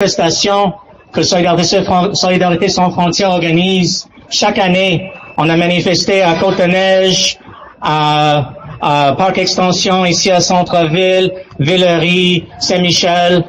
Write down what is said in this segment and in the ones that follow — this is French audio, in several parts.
manifestation que Solidarité sans frontières organise chaque année. On a manifesté à Côte-des-Neiges, à Parc Extension, ici à Centre-Ville, Villery, Saint-Michel.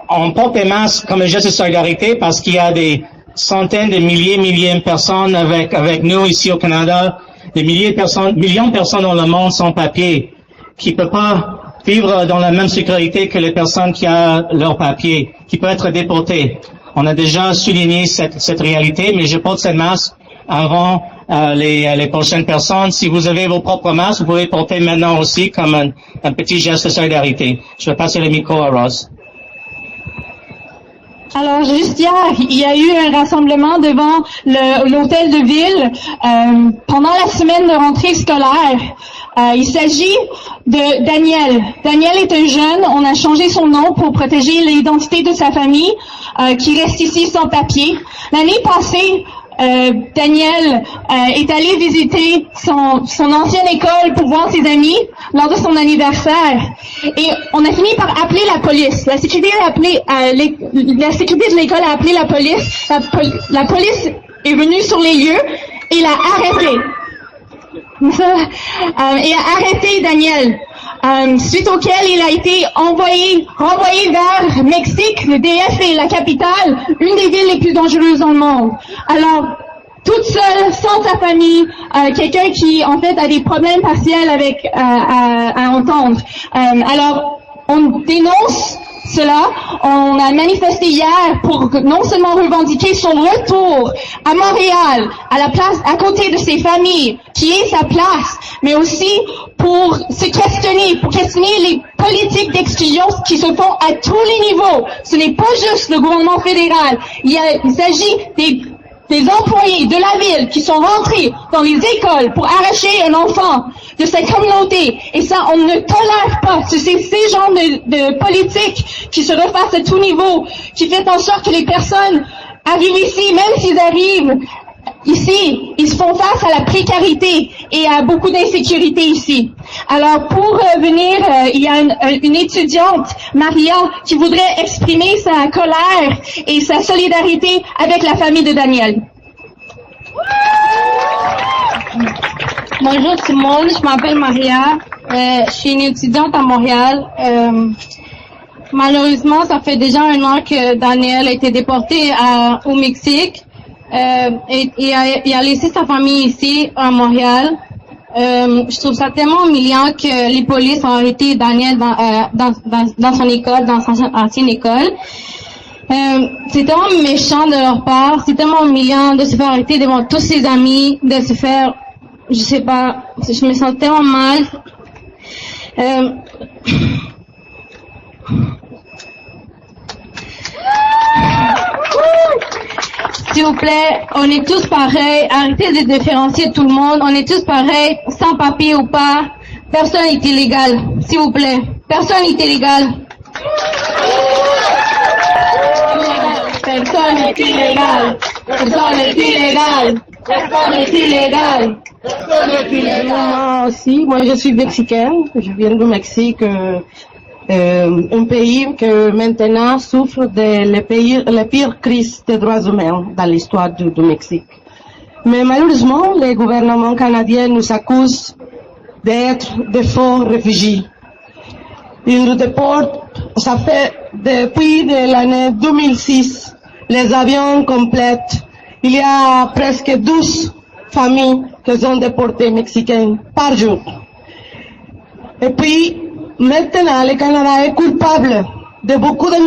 On porte des masques comme un geste de solidarité parce qu'il y a des centaines de milliers de personnes avec nous ici au Canada, des millions de personnes dans le monde sans papier, qui ne peuvent pas vivre dans la même sécurité que les personnes qui ont leur papier, qui peuvent être déportées. On a déjà souligné cette réalité, mais je porte cette masque avant les prochaines personnes. Si vous avez vos propres masques, vous pouvez porter maintenant aussi comme un petit geste de solidarité. Je vais passer le micro à Ross. Alors, juste hier, il y a eu un rassemblement devant l'hôtel de ville pendant la semaine de rentrée scolaire. Il s'agit de Daniel. Daniel est un jeune, on a changé son nom pour protéger l'identité de sa famille, qui reste ici sans papier. L'année passée, Daniel est allé visiter son ancienne école pour voir ses amis lors de son anniversaire. Et on a fini par appeler la police. La sécurité de l'école a appelé la police. La police est venue sur les lieux et l'a arrêté. Et a arrêté Daniel. Suite auquel il a été renvoyé vers Mexique. Le DF est la capitale, une des villes les plus dangereuses dans le monde. Alors, toute seule, sans sa famille, quelqu'un qui en fait a des problèmes partiels avec à entendre. Alors, on dénonce cela. On a manifesté hier pour non seulement revendiquer son retour à Montréal, à la place, à côté de ses familles, qui est sa place, mais aussi pour se questionner, les politiques d'exclusion qui se font à tous les niveaux. Ce n'est pas juste le gouvernement fédéral. Il s'agit des employés de la ville qui sont rentrés dans les écoles pour arracher un enfant de cette communauté. Et ça, on ne tolère pas. C'est ces genres de politiques qui se refassent à tout niveau, qui fait en sorte que les personnes arrivent ici, même s'ils arrivent ici, ils se font face à la précarité et à beaucoup d'insécurité ici. Alors, pour venir, il y a une étudiante, Maria, qui voudrait exprimer sa colère et sa solidarité avec la famille de Daniel. Bonjour tout le monde, je m'appelle Maria, je suis une étudiante à Montréal. Malheureusement, ça fait déjà 1 an que Daniel a été déporté au Mexique. Et il a laissé sa famille ici à Montréal. Je trouve ça tellement humiliant que les polices ont arrêté Daniel dans son école, dans son ancienne école. C'est tellement méchant de leur part, c'est tellement humiliant de se faire arrêter devant tous ses amis, de se faire, je sais pas, je me sens tellement mal. S'il vous plaît, on est tous pareils, arrêtez de différencier tout le monde, on est tous pareils, sans papier ou pas, personne n'est illégal, s'il vous plaît, personne n'est illégal. Personne n'est illégal, personne n'est illégal, personne n'est illégal. Moi aussi, moi je suis mexicaine, je viens du Mexique. Un pays qui maintenant souffre de la pire crise des droits humains dans l'histoire du Mexique. Mais malheureusement, le gouvernement canadien nous accuse d'être de faux réfugiés. Ils nous déportent, ça fait depuis l'année 2006, les avions complètes. Il y a presque 12 familles qui sont déportées mexicaines par jour. Et puis, maintenant, le Canada est coupable de beaucoup de